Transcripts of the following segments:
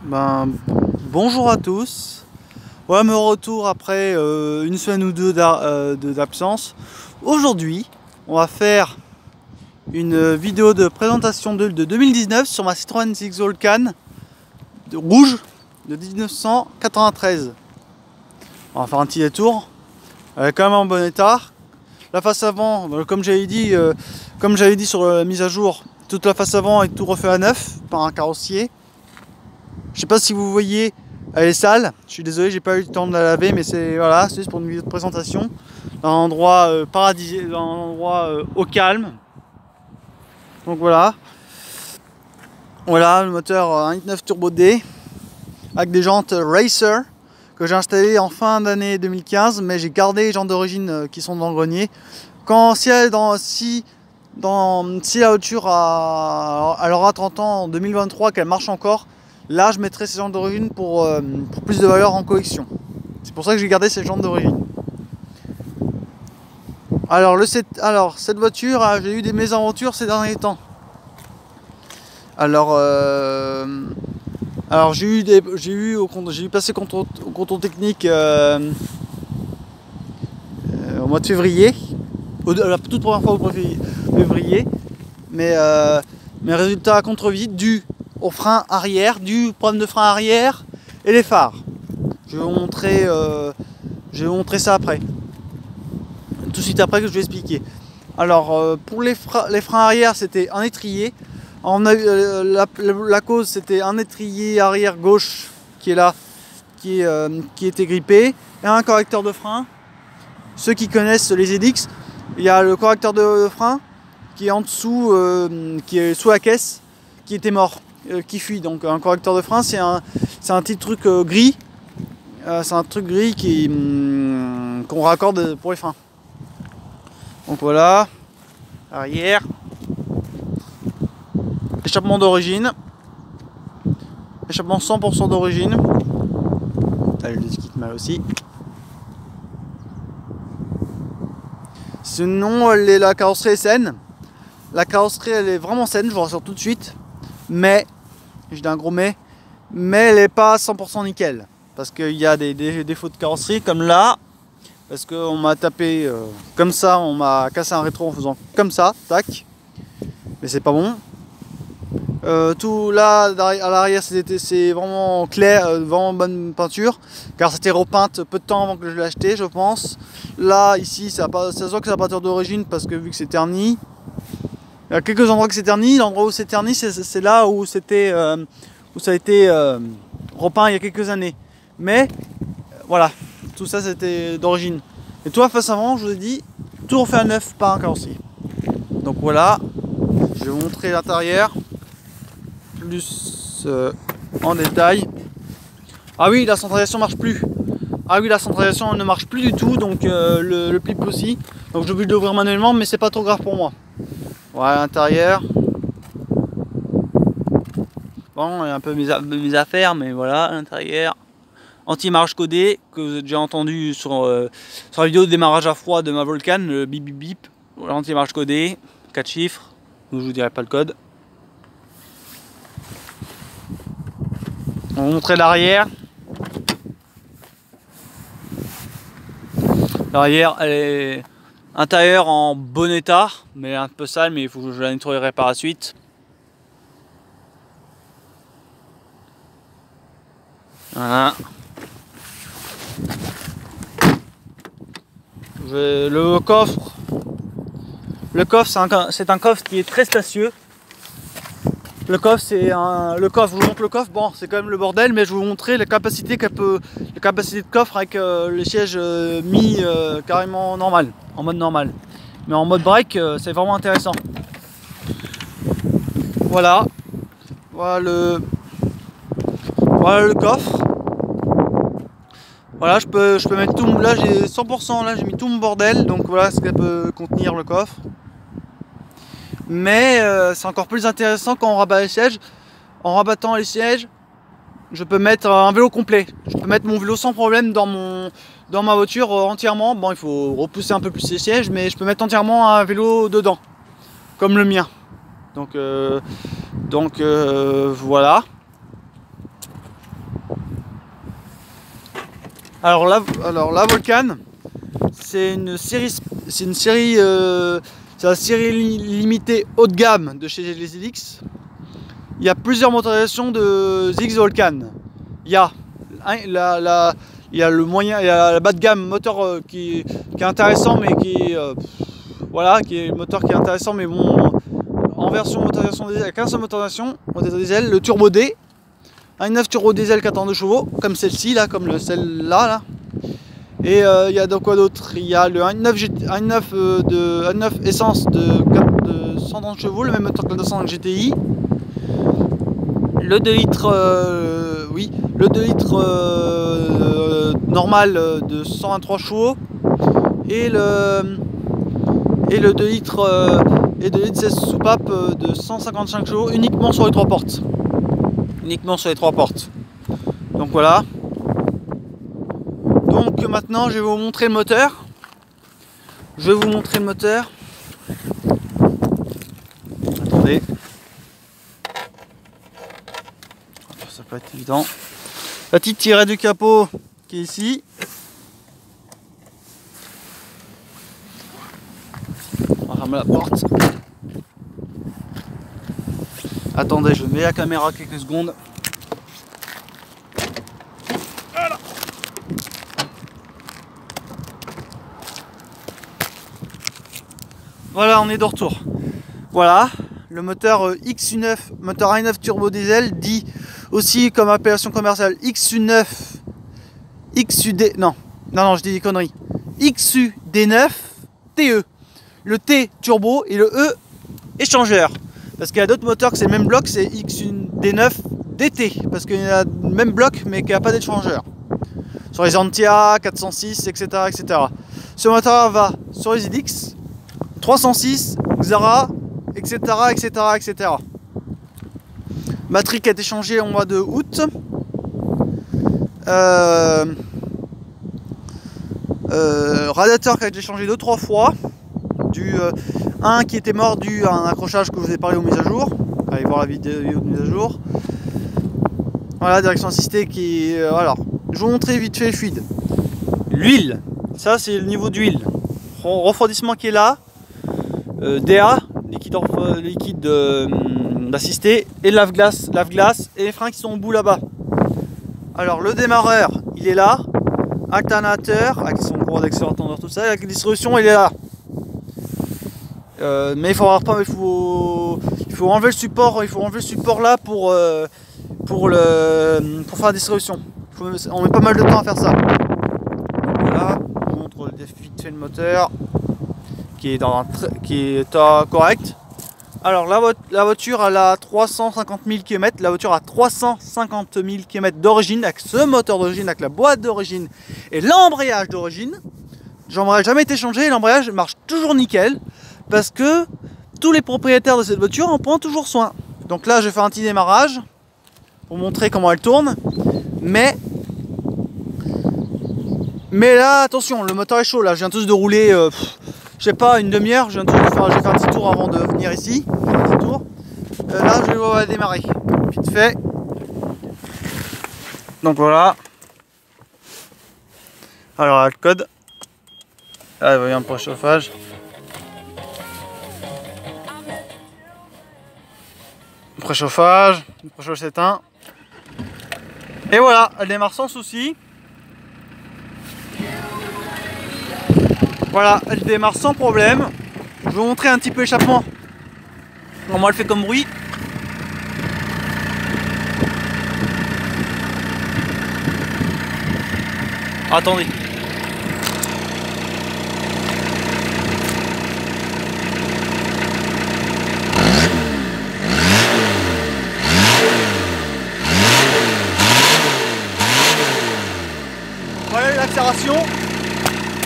Bonjour à tous. Voilà, me retour après une semaine ou deux d'absence. Aujourd'hui, on va faire une vidéo de présentation de 2019 sur ma Citroën CX All-Can rouge de 1993. On va faire un petit détour. Elle est quand même en bon état. La face avant, comme j'avais dit sur la mise à jour, toute la face avant est tout refait à neuf par un carrossier. Je sais pas si vous voyez, elle est sale. Je suis désolé, j'ai pas eu le temps de la laver, mais c'est voilà, c'est juste pour une vidéo de présentation. Dans un endroit paradisiaque, dans un endroit au calme. Donc voilà. Voilà le moteur 1.9 Turbo D avec des jantes Racer que j'ai installé en fin d'année 2015, mais j'ai gardé les jantes d'origine qui sont dans le grenier. Si la voiture elle aura 30 ans en 2023, qu'elle marche encore, là je mettrai ces jantes d'origine pour plus de valeur en collection. C'est pour ça que j'ai gardé ces jantes d'origine. Alors cette voiture, j'ai eu des mésaventures ces derniers temps. Alors j'ai passé au contrôle technique au mois de février, la toute première fois au mois de février, mais mes résultats à contre-visite dus au frein arrière, du problème de frein arrière et les phares. Je vais vous montrer ça après. Tout de suite après que je vais expliquer. Alors pour les freins arrière, c'était un étrier. La cause, c'était un étrier arrière gauche qui est là, qui était grippé, et un correcteur de frein. Ceux qui connaissent les Edix, il y a le correcteur de frein qui est en dessous, qui est sous la caisse, qui était mort, qui fuit. Donc un correcteur de frein, c'est un petit truc gris. C'est un truc gris qu'on raccorde pour les freins. Donc voilà, arrière. Échappement d'origine. Échappement 100% d'origine. Allez, le quitte mal aussi. Sinon, la carrosserie est saine. La carrosserie, elle est vraiment saine, je vous rassure tout de suite. Mais, je dis un gros mais elle n'est pas 100% nickel. Parce qu'il y a des défauts de carrosserie, comme là. Parce qu'on m'a tapé comme ça, on m'a cassé un rétro en faisant comme ça, tac. Mais c'est pas bon. Tout là à l'arrière c'est vraiment clair, vraiment bonne peinture, car c'était repeinte peu de temps avant que je l'ai acheté, je pense. Là ici ça se voit que c'est la peinture d'origine parce que vu que c'est terni. Il y a quelques endroits que c'est terni. L'endroit où c'est terni, c'est là où ça a été repeint il y a quelques années. Mais voilà, tout ça c'était d'origine. Et toi face avant, je vous ai dit, tout refait à neuf par un carrossier. Donc voilà, je vais vous montrer l'intérieur plus en détail. Ah oui, la centralisation marche plus. Ah oui, la centralisation ne marche plus du tout, donc le clip aussi. Donc j'ai obligé de l'ouvrir manuellement, mais c'est pas trop grave pour moi. Voilà l'intérieur. Bon, il y a un peu mes affaires, mais voilà l'intérieur. Anti-marche codé, que vous avez déjà entendu sur la vidéo de démarrage à froid de ma Volcan, le bip bip bip. Voilà, anti-marche codé, 4 chiffres, donc je vous dirai pas le code. On va montrer l'arrière. L'arrière, elle est intérieure en bon état, mais un peu sale, mais il faut que je la nettoierai par la suite. Voilà. Le coffre, c'est un coffre qui est très spacieux. Le coffre, je vous montre le coffre. Bon, c'est quand même le bordel, mais je vais vous montrer la capacité de coffre avec les sièges mis carrément normal, en mode normal. Mais en mode break, c'est vraiment intéressant. Voilà, voilà le coffre. Voilà, je peux mettre tout. Là, j'ai 100%. Là, j'ai mis tout mon bordel, donc voilà ce qu'elle peut contenir le coffre. Mais c'est encore plus intéressant quand on rabat les sièges. En rabattant les sièges, je peux mettre un vélo complet. Je peux mettre mon vélo sans problème dans ma voiture entièrement. Bon, il faut repousser un peu plus les sièges, mais je peux mettre entièrement un vélo dedans, comme le mien. Donc voilà. la Volcan, c'est la série limitée haut de gamme de chez les ZX. Il y a plusieurs motorisations de ZX Volcan. Il y a le moyen, il y a la bas de gamme moteur qui est intéressant, mais voilà, qui est le moteur qui est intéressant, mais bon, en version motorisation diesel, avec un seul motorisation diesel, le Turbo D, un 1.9 Turbo diesel 402 chevaux, comme celle-ci là, comme celle-là là. Et il y a donc quoi d'autre? Il y a le 1.9 essence de 130 chevaux, le même moteur que le 205 GTI. Le 2 litres, le 2 litres normal de 123 chevaux et le 2 litres 16 soupape de 155 chevaux uniquement sur les 3 portes. Uniquement sur les 3 portes. Donc voilà. Donc maintenant je vais vous montrer le moteur. Attendez. Ça peut être évident. La petite tirette du capot qui est ici. On va fermer la porte. Attendez, je mets la caméra quelques secondes. Voilà. Voilà, on est de retour. Voilà, le moteur XU9, moteur 1.9 turbo diesel, dit aussi comme appellation commerciale XU9, non, je dis des conneries. XUD9 TE. Le T turbo et le E échangeur. Parce qu'il y a d'autres moteurs que c'est le même bloc, c'est XUD9 DT. Parce qu'il y a le même bloc mais qui n'a pas d'échangeur. Sur les Antia, 406, etc., etc. Ce moteur va sur les ZX, 306, Xara, etc., etc., etc. Batterie qui a été changée au mois de août. Radiateur qui a été changé 2-3 fois. Un qui était mort dû à un accrochage que je vous ai parlé aux mises à jour. Allez voir la vidéo de mise à jour. Voilà, direction assistée qui est... alors, je vais vous montrer vite fait les fluides. L'huile, ça c'est le niveau d'huile. Refroidissement qui est là. DA, liquide d'assisté, et lave-glace et les freins qui sont au bout là-bas. Alors le démarreur il est là, alternateur avec son gros accélérateur, tout ça, et la distribution il est là. Mais il faut enlever le support, là pour faire la distribution. On met pas mal de temps à faire ça. Voilà, on montre vite fait le moteur qui est correct. Alors la voiture elle a 350 000 km, la voiture a 350 000 km d'origine avec ce moteur d'origine, avec la boîte d'origine et l'embrayage d'origine. L'embrayage n'a jamais été changé, l'embrayage marche toujours nickel parce que tous les propriétaires de cette voiture en prennent toujours soin. Donc là je vais faire un petit démarrage pour montrer comment elle tourne, mais là attention, le moteur est chaud là, je viens tous de rouler je sais pas, une demi-heure, j'ai fait un petit tour avant de venir ici. Là, je vais démarrer. Vite fait. Donc voilà. Alors, le code. Là, il y a un préchauffage. Le préchauffage s'éteint. Et voilà, elle démarre sans souci. Voilà, elle démarre sans problème. Je vais vous montrer un petit peu l'échappement. Comment elle fait comme bruit. Attendez. Voilà l'accélération.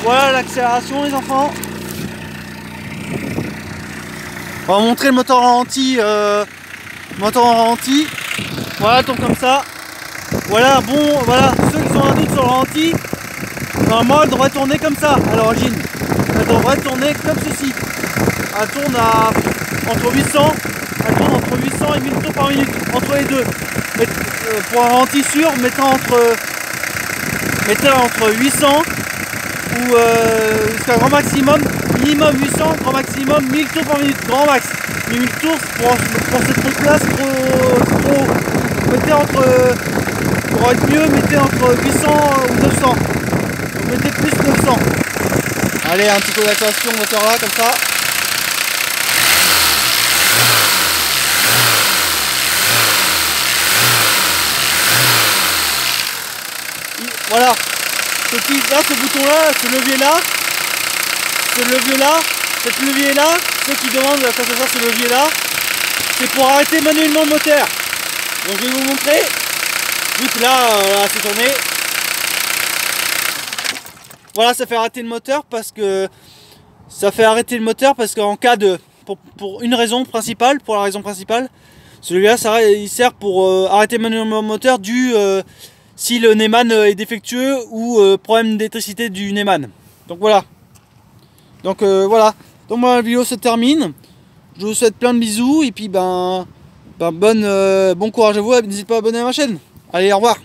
Voilà l'accélération les enfants. On va montrer le moteur en ralenti. Voilà, tourne comme ça. Voilà, bon, voilà, ceux qui ont un doute sur le ralenti, normalement elle devrait tourner comme ça à l'origine. Elle devrait tourner comme ceci. Elle tourne entre 800 et 1000 tours par minute, entre les deux. Pour un ralenti sûr, mettons mettez entre 800 ou jusqu'à grand maximum, minimum 800, grand maximum 1000 tours par minute, grand max. 1000 tours pour ce truc là c'est trop. Mettez entre, pour être mieux, mettez entre 800 ou 900. Donc mettez plus 900. Allez, un petit coup d'activation moteur là, comme ça. Voilà. Ce bouton là, ce levier là, cet levier là, ceux qui demandent à quoi ça sert ce levier là, c'est pour arrêter manuellement le moteur. Donc je vais vous montrer, vu que là, c'est tourné. Voilà, ça fait arrêter le moteur parce que qu'en cas de, pour une raison principale, pour la raison principale, ce levier là, il sert pour arrêter manuellement le moteur si le Neumann est défectueux ou problème d'électricité du Neumann. Donc voilà. Donc voilà. Donc la vidéo se termine. Je vous souhaite plein de bisous et puis bon courage à vous. N'hésitez pas à abonner à ma chaîne. Allez, au revoir.